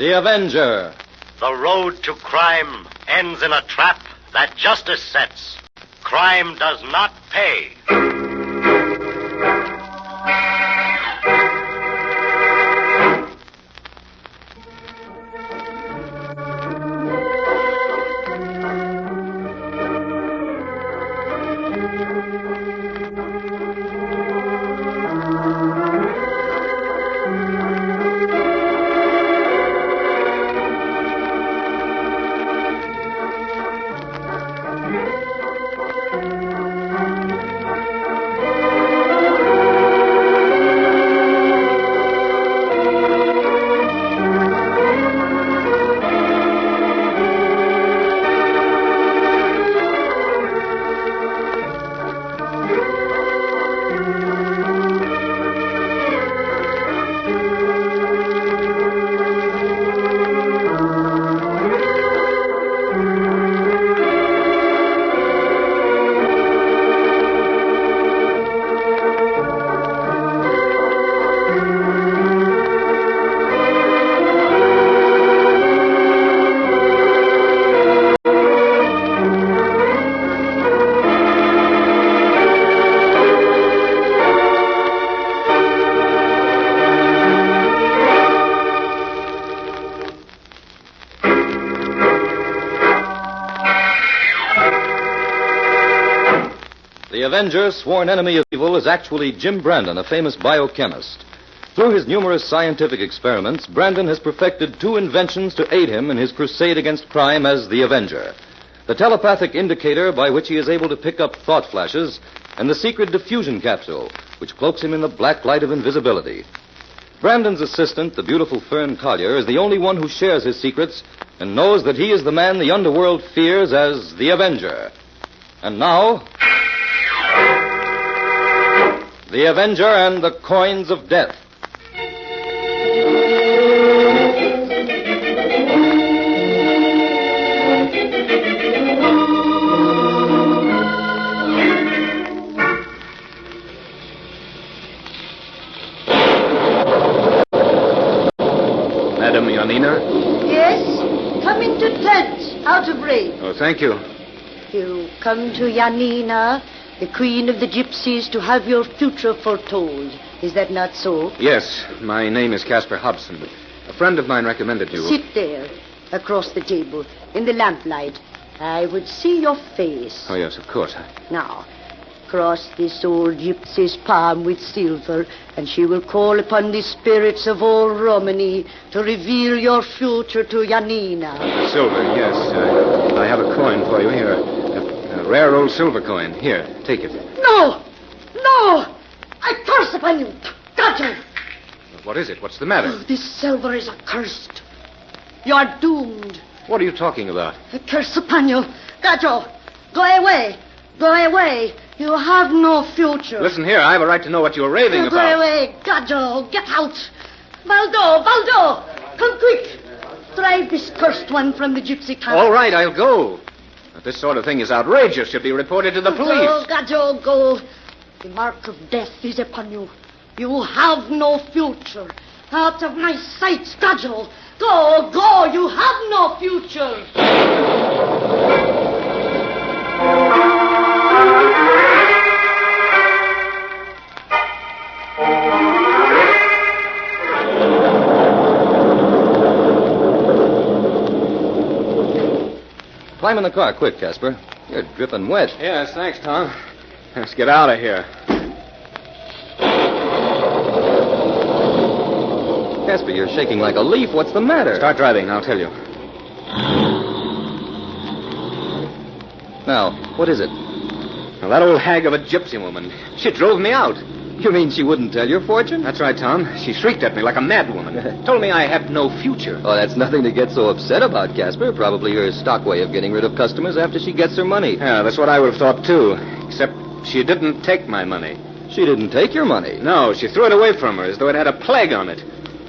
The Avenger. The road to crime ends in a trap that justice sets. Crime does not pay. The Avenger, sworn enemy of evil, is actually Jim Brandon, a famous biochemist. Through his numerous scientific experiments, Brandon has perfected two inventions to aid him in his crusade against crime as the Avenger. The telepathic indicator by which he is able to pick up thought flashes, and the secret diffusion capsule, which cloaks him in the black light of invisibility. Brandon's assistant, the beautiful Fern Collier, is the only one who shares his secrets and knows that he is the man the underworld fears as the Avenger. And now, the Avenger and the Coins of Death. Madam Janina? Yes? Come into tent, out of range. Oh, thank you. You come to Janina, the queen of the gypsies, to have your future foretold. Is that not so? Yes, my name is Caspar Hobson. A friend of mine recommended you. Sit there, across the table, in the lamplight. I would see your face. Oh, yes, of course. Now, cross this old gypsy's palm with silver, and she will call upon the spirits of all Romany to reveal your future to Janina. The silver, yes. I have a coin for you here. A rare old silver coin. Here, take it. No! No! I curse upon you! Got you! What is it? What's the matter? Oh, this silver is accursed. You are doomed. What are you talking about? A curse upon you. Got you! Go away! Go away! You have no future. Listen here, I have a right to know what you're raving about. Go away! Gadjo, get out! Valdo! Come quick! Drive this cursed one from the gypsy camp. All right, I'll go. But this sort of thing is outrageous. Should be reported to the police. Go, Gadjo, go. The mark of death is upon you. You have no future. Out of my sight, Gadjo. Go, you have no future. Climb in the car, quick, Casper. You're dripping wet. Yes, thanks, Tom. Let's get out of here. Casper, you're shaking like a leaf. What's the matter? Start driving, I'll tell you. Now, what is it? Well, that old hag of a gypsy woman. She drove me out. You mean she wouldn't tell your fortune? That's right, Tom. She shrieked at me like a madwoman. Told me I have no future. Oh, that's nothing to get so upset about, Casper. Probably her stock way of getting rid of customers after she gets her money. Yeah, that's what I would have thought, too. Except she didn't take my money. She didn't take your money? No, she threw it away from her as though it had a plague on it.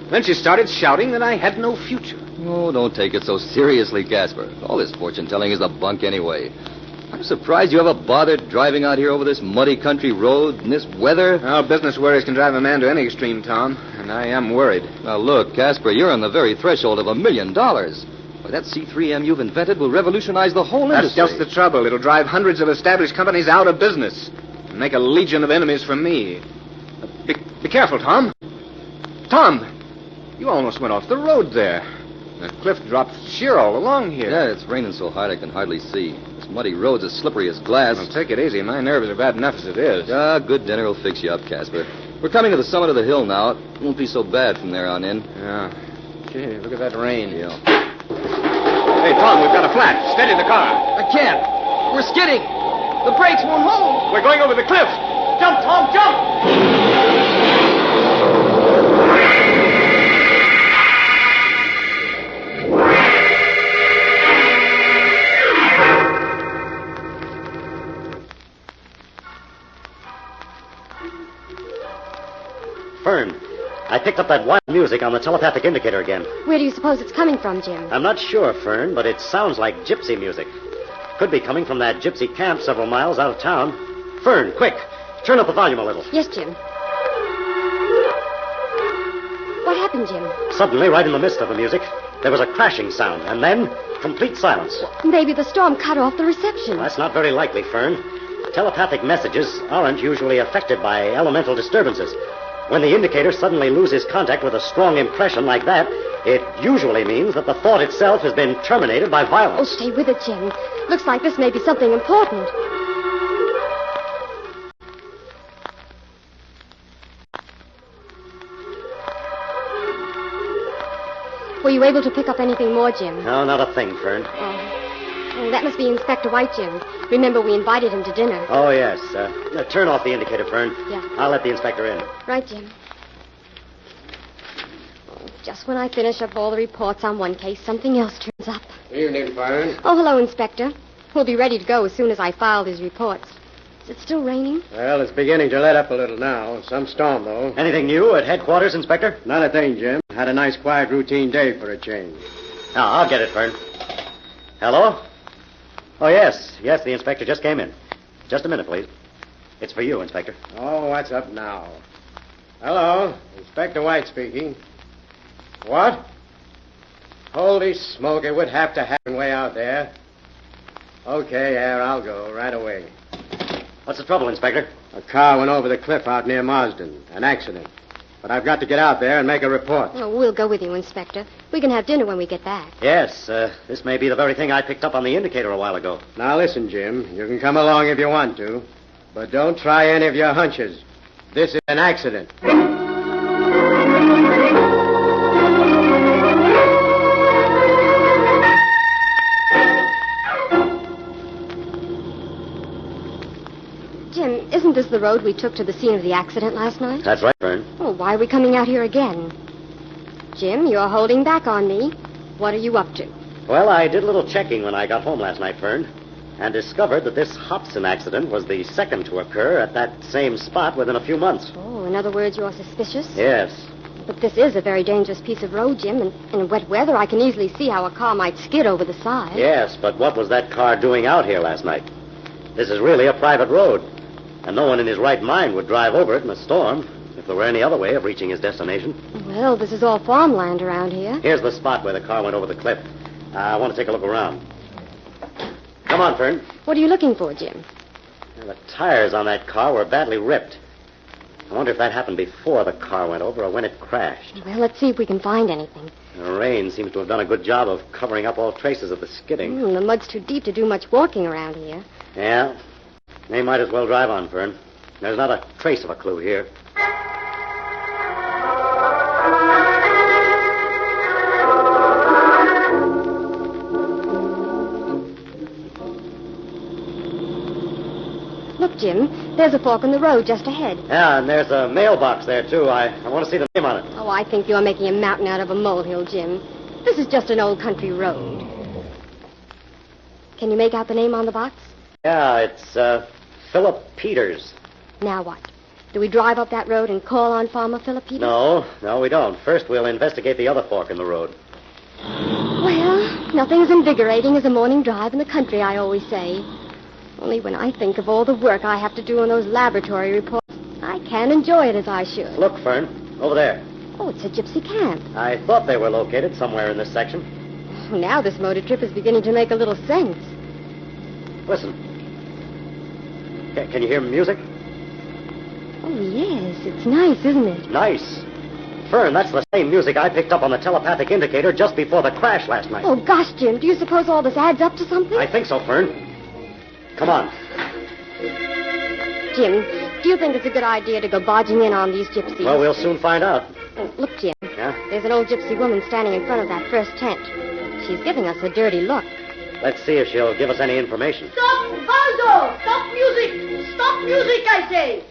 Then she started shouting that I had no future. Oh, don't take it so seriously, Casper. All this fortune-telling is a bunk anyway. I'm surprised you ever bothered driving out here over this muddy country road in this weather. Well, business worries can drive a man to any extreme, Tom, and I am worried. Now, look, Casper, you're on the very threshold of $1 million. Why, that C3M you've invented will revolutionize the whole That's industry. just the trouble. It'll drive hundreds of established companies out of business and make a legion of enemies for me. Be careful, Tom. Tom, you almost went off the road there. The cliff drops sheer all along here. Yeah, it's raining so hard I can hardly see. This muddy road's as slippery as glass. Well, take it easy. My nerves are bad enough as it is. Ah, good dinner will fix you up, Casper. We're coming to the summit of the hill now. It won't be so bad from there on in. Yeah. Gee, look at that rain. Yeah. Hey, Tom, we've got a flat. Steady the car. I can't. We're skidding. The brakes won't hold. We're going over the cliff. Jump, Tom, jump! Fern, I picked up that wild music on the telepathic indicator again. Where do you suppose it's coming from, Jim? I'm not sure, Fern, but it sounds like gypsy music. Could be coming from that gypsy camp several miles out of town. Fern, quick, turn up the volume a little. Yes, Jim. What happened, Jim? Suddenly, right in the midst of the music, there was a crashing sound, and then complete silence. Maybe the storm cut off the reception. That's not very likely, Fern. Telepathic messages aren't usually affected by elemental disturbances. When the indicator suddenly loses contact with a strong impression like that, it usually means that the thought itself has been terminated by Oh, violence. stay with it, Jim. Looks like this may be something important. Were you able to pick up anything more, Jim? No, not a thing, Fern. Oh, that must be Inspector White, Jim. Remember, we invited him to dinner. Oh, yes. Turn off the indicator, Fern. Yeah. I'll let the inspector in. Right, Jim. Oh, just when I finish up all the reports on one case, something else turns up. Evening, Fern. Oh, hello, Inspector. We'll be ready to go as soon as I file these reports. Is it still raining? Well, it's beginning to let up a little now. Some storm, though. Anything new at headquarters, Inspector? Not a thing, Jim. Had a nice, quiet, routine day for a change. Now, I'll get it, Fern. Hello? Oh, yes. Yes, the inspector just came in. Just a minute, please. It's for you, Inspector. Oh, what's up now? Hello, Inspector White speaking. What? Holy smoke, it would have to happen way out there. Okay, yeah, I'll go right away. What's the trouble, Inspector? A car went over the cliff out near Marsden. An accident. But I've got to get out there and make a report. Oh, we'll go with you, Inspector. We can have dinner when we get back. Yes, this may be the very thing I picked up on the indicator a while ago. Now, listen, Jim. You can come along if you want to. But don't try any of your hunches. This is an accident. Jim, isn't this the road we took to the scene of the accident last night? That's right, Fern. Oh, why are we coming out here again? Jim, you're holding back on me. What are you up to? Well, I did a little checking when I got home last night, Fern, and discovered that this Hobson accident was the second to occur at that same spot within a few months. Oh, in other words, you're suspicious? Yes. But this is a very dangerous piece of road, Jim, and in wet weather I can easily see how a car might skid over the side. Yes, but what was that car doing out here last night? This is really a private road, and no one in his right mind would drive over it in a storm if there were any other way of reaching his destination. Well, this is all farmland around here. Here's the spot where the car went over the cliff. I want to take a look around. Come on, Fern. What are you looking for, Jim? The tires on that car were badly ripped. I wonder if that happened before the car went over or when it crashed. Well, let's see if we can find anything. The rain seems to have done a good job of covering up all traces of the skidding. The mud's too deep to do much walking around here. Yeah. They might as well drive on, Fern. There's not a trace of a clue here. Look, Jim, there's a fork in the road just ahead. Yeah, and there's a mailbox there, too. I want to see the name on it. Oh, I think you're making a mountain out of a molehill, Jim. This is just an old country road. Can you make out the name on the box? Yeah, it's Philip Peters. Now what? Do we drive up that road and call on Farmer Philip Peters? No, we don't. First, we'll investigate the other fork in the road. Well, nothing as invigorating as a morning drive in the country, I always say. Only when I think of all the work I have to do on those laboratory reports, I can't enjoy it as I should. Look, Fern, over there. Oh, it's a gypsy camp. I thought they were located somewhere in this section. Now this motor trip is beginning to make a little sense. Listen. Can you hear music? Oh, yes. It's nice, isn't it? Nice. Fern, that's the same music I picked up on the telepathic indicator just before the crash last night. Oh, gosh, Jim, do you suppose all this adds up to something? I think so, Fern. Come on. Jim, do you think it's a good idea to go barging in on these gypsies? Well, we'll soon find out. Oh, look, Jim. Yeah? There's an old gypsy woman standing in front of that first tent. She's giving us a dirty look. Let's see if she'll give us any information. Stop, Baldo! Stop music! Stop music, I say!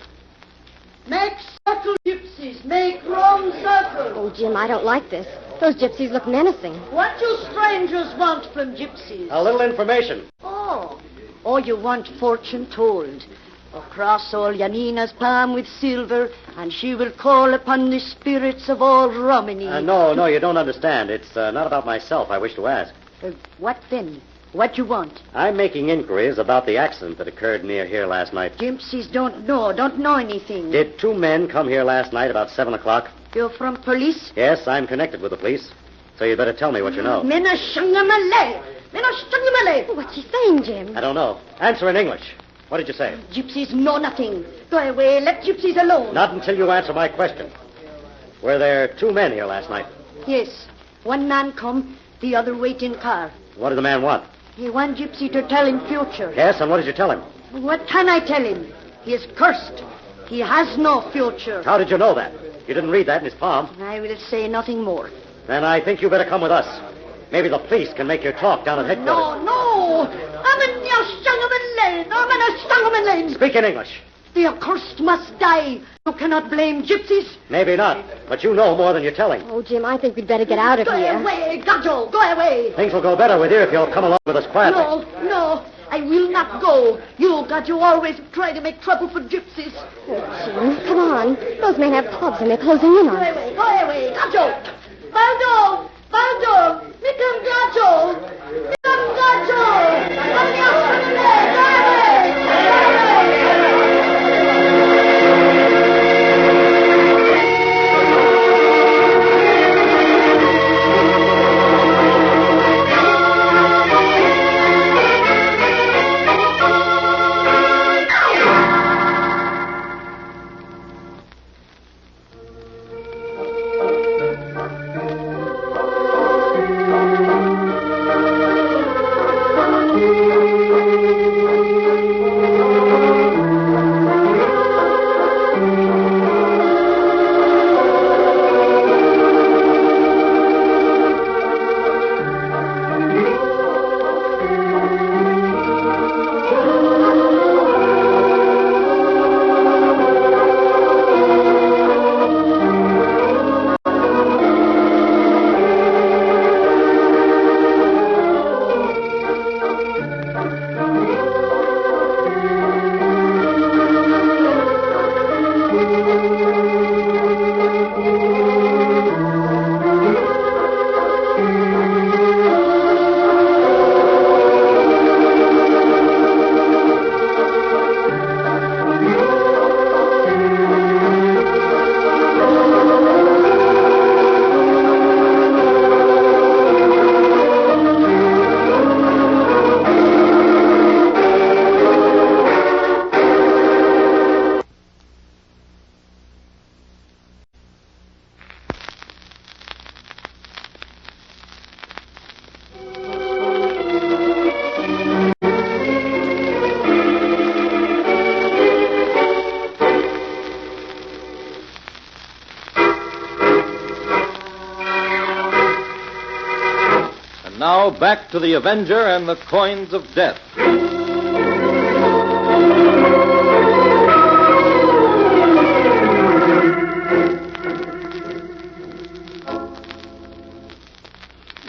Make circle, gypsies. Make wrong circle. Oh, Jim, I don't like this. Those gypsies look menacing. What do strangers want from gypsies? A little information. Oh, you want fortune told. Across all Janina's palm with silver, and she will call upon the spirits of all Romany. No, you don't understand. It's not about myself I wish to ask. What then? What you want? I'm making inquiries about the accident that occurred near here last night. Gypsies don't know anything. Did 2 men come here last night about 7 o'clock? You're from police? Yes, I'm connected with the police. So you'd better tell me what you know. What's she saying, Jim? I don't know. Answer in English. What did you say? Gypsies know nothing. Go away. Let gypsies alone. Not until you answer my question. Were there 2 men here last night? Yes. One man come, the other wait in car. What did the man want? He want gypsy to tell him future. Yes, and what did you tell him? What can I tell him? He is cursed. He has no future. How did you know that? You didn't read that in his palm. I will say nothing more. Then I think you better come with us. Maybe the police can make you talk down at headquarters. No. Speak in English. The accursed must die. You cannot blame gypsies. Maybe not, but you know more than you're telling. Oh, Jim, I think we'd better get out of Go here. away, Gadjo. Go away. Things will go better with you if you'll come along with us quietly. No. I will not go. You, Gadjo, always try to make trouble for gypsies. Oh, Jim, come on. Those men have clubs and they're closing in on us. Go away, Gadjo. Baldo. Mikam Gadjo. Now back to the Avenger and the coins of death.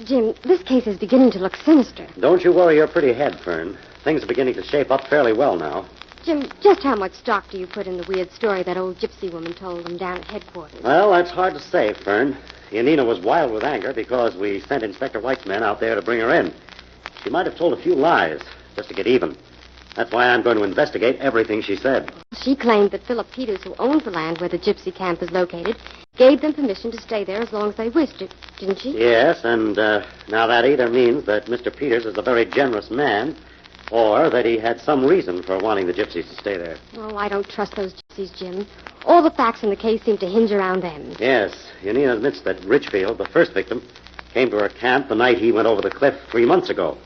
Jim, this case is beginning to look sinister. Don't you worry your pretty head, Fern. Things are beginning to shape up fairly well now. Jim, just how much stock do you put in the weird story that old gypsy woman told them down at headquarters? Well, that's hard to say, Fern. Yanina was wild with anger because we sent Inspector White's men out there to bring her in. She might have told a few lies just to get even. That's why I'm going to investigate everything she said. She claimed that Philip Peters, who owns the land where the gypsy camp is located, gave them permission to stay there as long as they wished it, didn't she? Yes, and now that either means that Mr. Peters is a very generous man, or that he had some reason for wanting the gypsies to stay there. Oh, I don't trust those gypsies, Jim. All the facts in the case seem to hinge around them. Yes, Yanina admits that Richfield, the first victim, came to her camp the night he went over the cliff 3 months ago.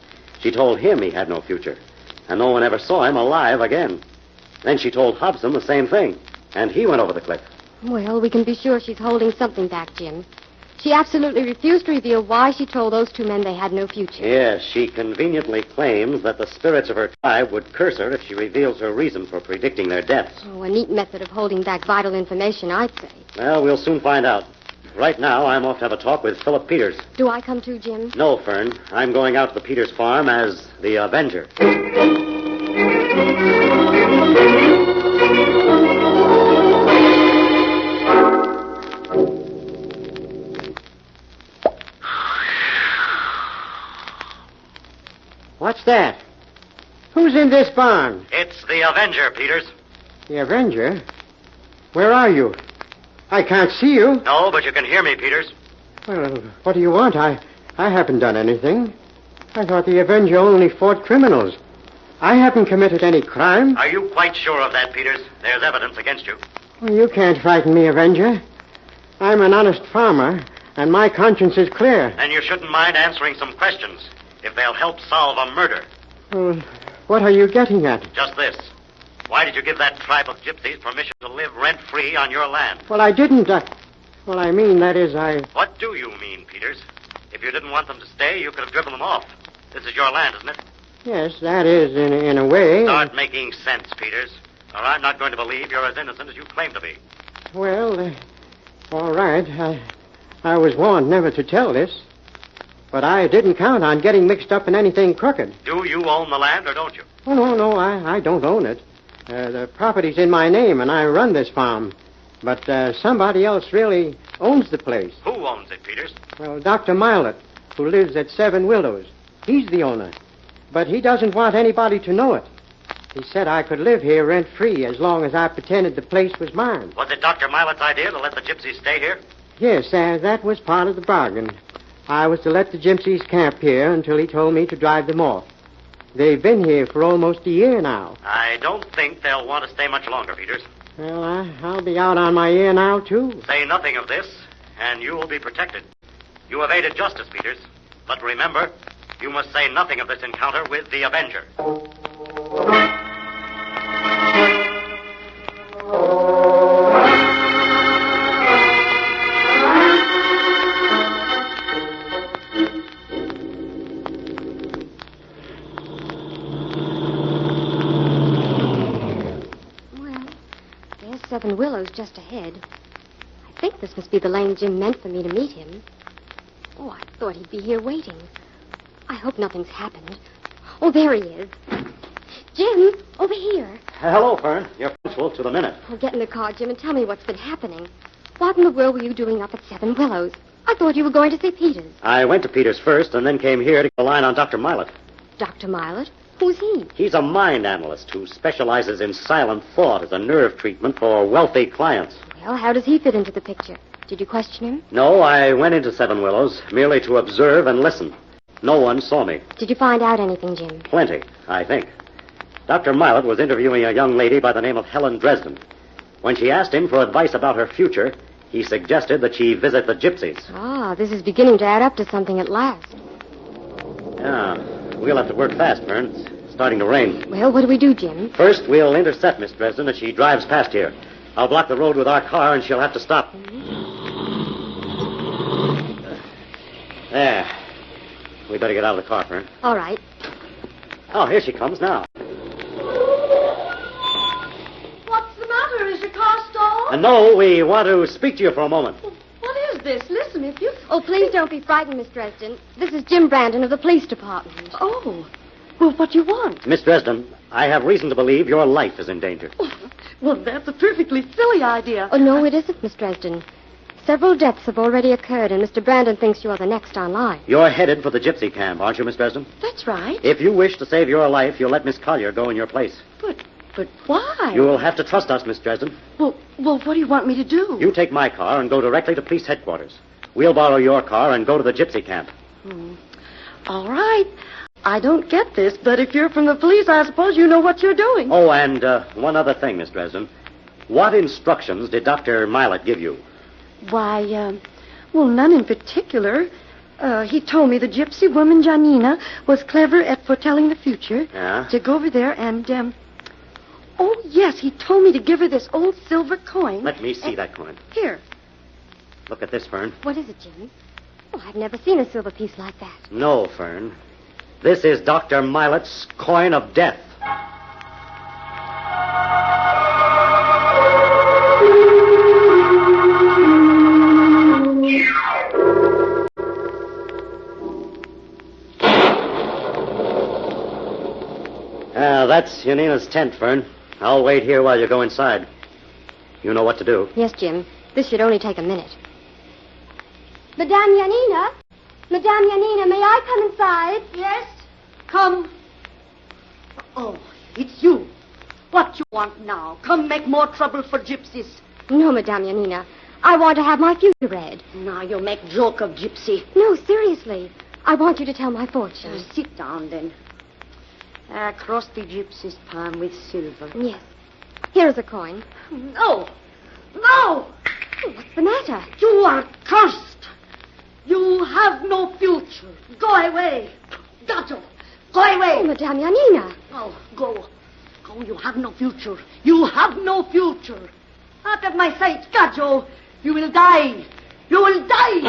She told him he had no future, and no one ever saw him alive again. Then she told Hobson the same thing, and he went over the cliff. Well, we can be sure she's holding something back, Jim. She absolutely refused to reveal why she told those 2 men they had no future. Yes, she conveniently claims that the spirits of her tribe would curse her if she reveals her reason for predicting their deaths. Oh, a neat method of holding back vital information, I'd say. Well, we'll soon find out. Right now, I'm off to have a talk with Philip Peters. Do I come too, Jim? No, Fern. I'm going out to the Peters farm as the Avenger. What's that? Who's in this barn? It's the Avenger, Peters. The Avenger? Where are you? I can't see you. No, but you can hear me, Peters. Well, what do you want? I haven't done anything. I thought the Avenger only fought criminals. I haven't committed any crime. Are you quite sure of that, Peters? There's evidence against you. Well, you can't frighten me, Avenger. I'm an honest farmer, and my conscience is clear. Then you shouldn't mind answering some questions, if they'll help solve a murder. Well, what are you getting at? Just this. Why did you give that tribe of gypsies permission to live rent-free on your land? Well, I didn't. Well, I mean, that is, What do you mean, Peters? If you didn't want them to stay, you could have driven them off. This is your land, isn't it? Yes, that is, in a way. Start making sense, Peters, or I'm not going to believe you're as innocent as you claim to be. Well, all right. I was warned never to tell this. But I didn't count on getting mixed up in anything crooked. Do you own the land, or don't you? Oh, no, I don't own it. The property's in my name, and I run this farm. But somebody else really owns the place. Who owns it, Peters? Well, Dr. Milet, who lives at 7 Willows. He's the owner. But he doesn't want anybody to know it. He said I could live here rent-free as long as I pretended the place was mine. Was it Dr. Milet's idea to let the gypsies stay here? Yes, that was part of the bargain. I was to let the gypsies camp here until he told me to drive them off. They've been here for almost a year now. I don't think they'll want to stay much longer, Peters. Well, I'll be out on my ear now, too. Say nothing of this, and you will be protected. You evaded justice, Peters. But remember, you must say nothing of this encounter with the Avenger. There's 7 Willows just ahead. I think this must be the lane Jim meant for me to meet him. Oh, I thought he'd be here waiting. I hope nothing's happened. Oh, there he is. Jim, over here. Hello, Fern. You're punctual to the minute. Oh, get in the car, Jim, and tell me what's been happening. What in the world were you doing up at 7 Willows? I thought you were going to see Peters. I went to Peters first and then came here to get a line on Dr. Milet. Dr. Milet? Who's he? He's a mind analyst who specializes in silent thought as a nerve treatment for wealthy clients. Well, how does he fit into the picture? Did you question him? No, I went into 7 Willows merely to observe and listen. No one saw me. Did you find out anything, Jim? Plenty, I think. Dr. Milet was interviewing a young lady by the name of Helen Dresden. When she asked him for advice about her future, he suggested that she visit the gypsies. Ah, this is beginning to add up to something at last. Yeah, we'll have to work fast, Fern. It's starting to rain. Well, what do we do, Jim? First, we'll intercept Miss Dresden as she drives past here. I'll block the road with our car, and she'll have to stop. There. We better get out of the car, Fern. All right. Oh, here she comes now. What's the matter? Is your car stalled? No, we want to speak to you for a moment. What is this? Listen, if you... Oh, please don't be frightened, Miss Dresden. This is Jim Brandon of the police department. Oh. Well, what do you want? Miss Dresden, I have reason to believe your life is in danger. Well, that's a perfectly silly idea. Oh, no, it isn't, Miss Dresden. Several deaths have already occurred, and Mr. Brandon thinks you are the next on line. You're headed for the gypsy camp, aren't you, Miss Dresden? That's right. If you wish to save your life, you'll let Miss Collier go in your place. But why? You'll have to trust us, Miss Dresden. Well, what do you want me to do? You take my car and go directly to police headquarters. We'll borrow your car and go to the gypsy camp. All right. I don't get this, but if you're from the police, I suppose you know what you're doing. Oh, and one other thing, Miss Dresden. What instructions did Dr. Milet give you? Why, none in particular. He told me the gypsy woman, Janina, was clever at foretelling the future. Yeah? To go over there and, oh, yes, he told me to give her this old silver coin. Let me see that coin. Here. Look at this, Fern. What is it, Jim? Oh, I've never seen a silver piece like that. No, Fern. This is Dr. Milet's coin of death. That's Janina's tent, Fern. I'll wait here while you go inside. You know what to do. Yes, Jim. This should only take a minute. Madame Janina? Madame Janina, may I come inside? Yes? Come. Oh, it's you. What you want now? Come make more trouble for gypsies. No, Madame Janina. I want to have my future read. Now you make joke of gypsy. No, seriously. I want you to tell my fortune. Sit down, then. Cross the gypsy's palm with silver. Yes. Here is a coin. No! No! What's the matter? You are cursed. You have no future. Go away. Gato, go away. Oh, Madame Janina. Oh, go. Go, you have no future. You have no future. Out of my sight, Gato. You will die. You will die.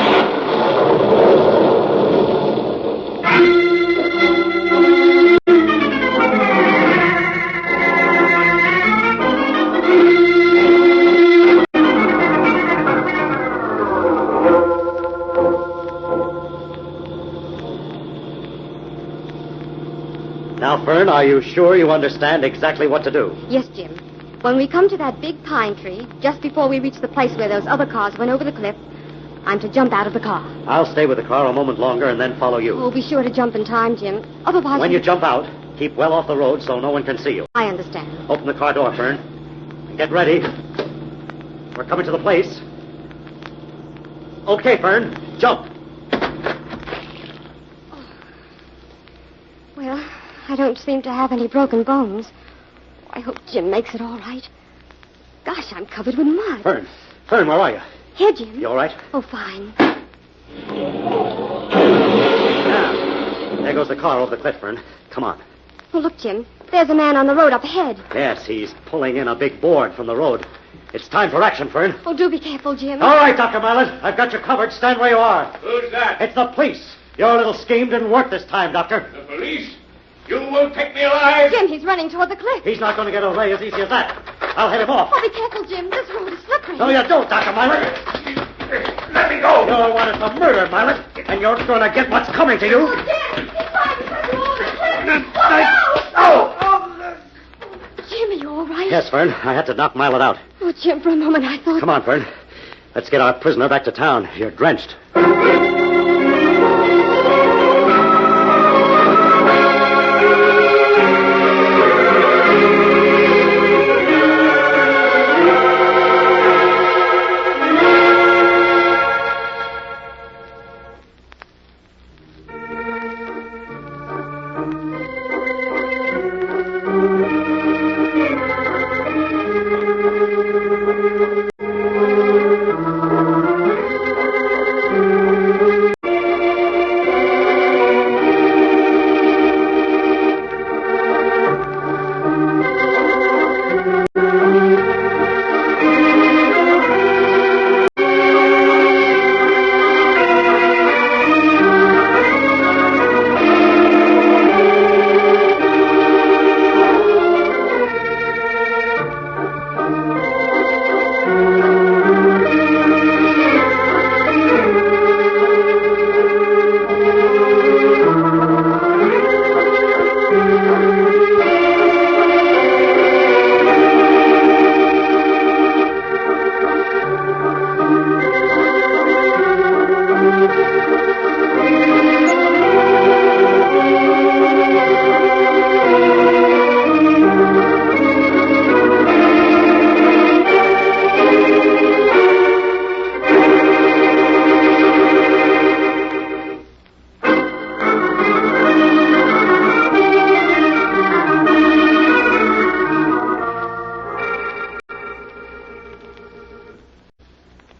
Now, Fern, are you sure you understand exactly what to do? Yes, Jim. When we come to that big pine tree, just before we reach the place where those other cars went over the cliff, I'm to jump out of the car. I'll stay with the car a moment longer and then follow you. Oh, be sure to jump in time, Jim. Otherwise... When you jump out, keep well off the road so no one can see you. I understand. Open the car door, Fern. And get ready. We're coming to the place. Okay, Fern. Jump. Well, I don't seem to have any broken bones. I hope Jim makes it all right. Gosh, I'm covered with mud. Fern, where are you? Here, Jim. You all right? Oh, fine. Now, there goes the car over the cliff, Fern. Come on. Oh, look, Jim. There's a man on the road up ahead. Yes, he's pulling in a big board from the road. It's time for action, Fern. Oh, do be careful, Jim. All right, Dr. Milet. I've got you covered. Stand where you are. Who's that? It's the police. Your little scheme didn't work this time, Doctor. The police? You won't take me alive? Jim, he's running toward the cliff. He's not going to get away as easy as that. I'll head him off. Oh, be careful, Jim. This road is slippery. No, you don't, Dr. Milet. Let me go. You're wanted for murder, Milet, and you're going to get what's coming to you. Oh, Jim, he's trying to turn you over the cliff. Jim, are you all right? Yes, Fern. I had to knock Milet out. Oh, Jim, for a moment I thought... Come on, Fern. Let's get our prisoner back to town. You're drenched.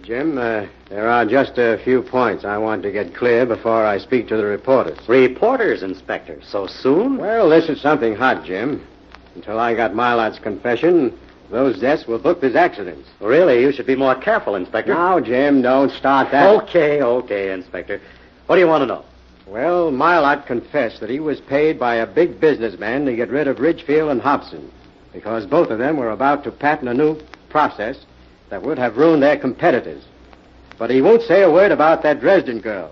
Jim, there are just a few points I want to get clear before I speak to the reporters. Reporters, Inspector. So soon? Well, this is something hot, Jim. Until I got Milat's confession, those deaths were booked as accidents. Really, you should be more careful, Inspector. Now, Jim, don't start that. Okay, Inspector. What do you want to know? Well, Milat confessed that he was paid by a big businessman to get rid of Ridgefield and Hobson, because both of them were about to patent a new process that would have ruined their competitors. But he won't say a word about that Dresden girl.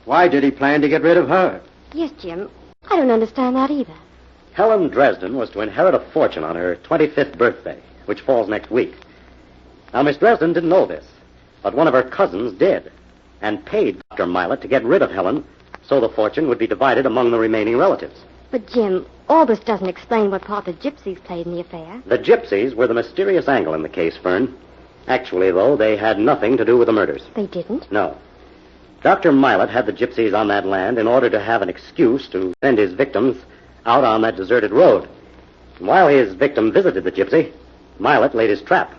Why did he plan to get rid of her? Yes, Jim. I don't understand that either. Helen Dresden was to inherit a fortune on her 25th birthday, which falls next week. Now, Miss Dresden didn't know this, but one of her cousins did, and paid Dr. Milat to get rid of Helen so the fortune would be divided among the remaining relatives. But, Jim, all this doesn't explain what part the gypsies played in the affair. The gypsies were the mysterious angle in the case, Fern. Actually, though, they had nothing to do with the murders. They didn't? No. Dr. Milat had the gypsies on that land in order to have an excuse to send his victims out on that deserted road. And while his victim visited the gypsy, Milat laid his trap.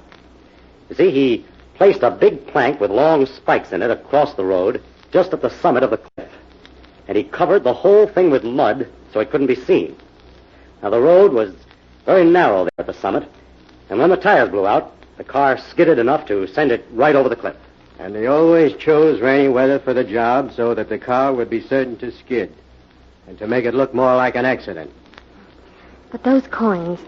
You see, he placed a big plank with long spikes in it across the road, just at the summit of the cliff. And he covered the whole thing with mud so it couldn't be seen. Now, the road was very narrow there at the summit, and when the tires blew out, the car skidded enough to send it right over the cliff. And they always chose rainy weather for the job so that the car would be certain to skid, and to make it look more like an accident. But those coins,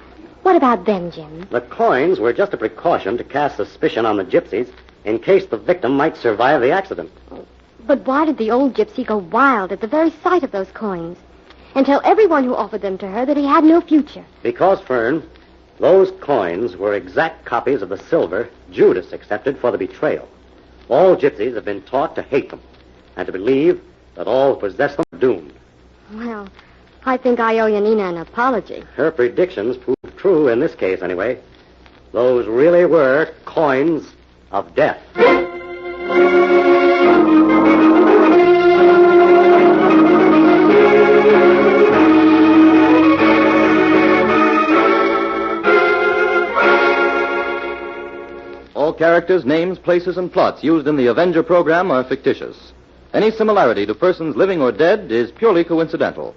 what about them, Jim? The coins were just a precaution to cast suspicion on the gypsies in case the victim might survive the accident. But why did the old gypsy go wild at the very sight of those coins and tell everyone who offered them to her that he had no future? Because, Fern, those coins were exact copies of the silver Judas accepted for the betrayal. All gypsies have been taught to hate them and to believe that all who possess them are doomed. Well, I think I owe Yanina an apology. Her predictions proved true in this case, anyway. Those really were coins of death. All characters, names, places, and plots used in the Avenger program are fictitious. Any similarity to persons living or dead is purely coincidental.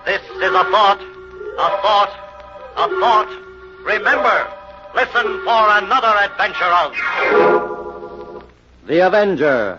This is a thought, a thought, a thought. Remember, listen for another adventure of The Avenger.